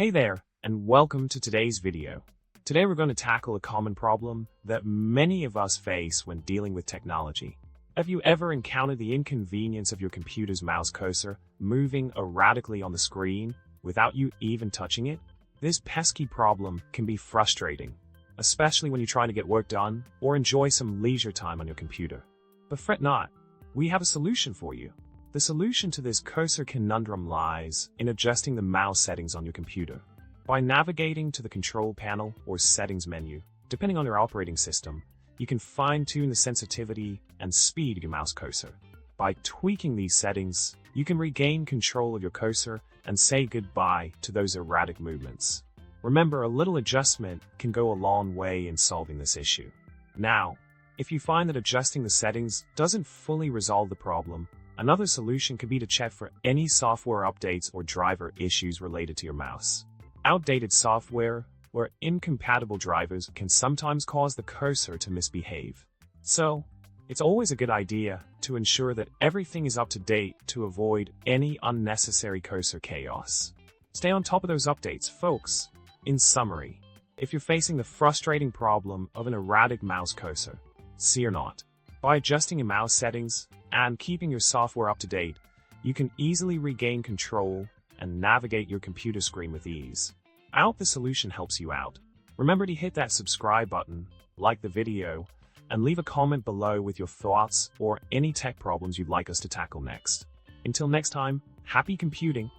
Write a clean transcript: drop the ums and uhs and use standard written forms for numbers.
Hey there, and welcome to today's video. Today we're going to tackle a common problem that many of us face when dealing with technology. Have you ever encountered the inconvenience of your computer's mouse cursor moving erratically on the screen without you even touching it? This pesky problem can be frustrating, especially when you're trying to get work done or enjoy some leisure time on your computer. But fret not, we have a solution for you. The solution to this cursor conundrum lies in adjusting the mouse settings on your computer. By navigating to the control panel or settings menu, depending on your operating system, you can fine-tune the sensitivity and speed of your mouse cursor. By tweaking these settings, you can regain control of your cursor and say goodbye to those erratic movements. Remember, a little adjustment can go a long way in solving this issue. Now, if you find that adjusting the settings doesn't fully resolve the problem, another solution could be to check for any software updates or driver issues related to your mouse. Outdated software or incompatible drivers can sometimes cause the cursor to misbehave. So, it's always a good idea to ensure that everything is up to date to avoid any unnecessary cursor chaos. Stay on top of those updates, folks. In summary, if you're facing the frustrating problem of an erratic mouse cursor, fear not. By adjusting your mouse settings and keeping your software up to date, you can easily regain control and navigate your computer screen with ease. I hope the solution helps you out. Remember to hit that subscribe button, like the video, and leave a comment below with your thoughts or any tech problems you'd like us to tackle next. Until next time, happy computing!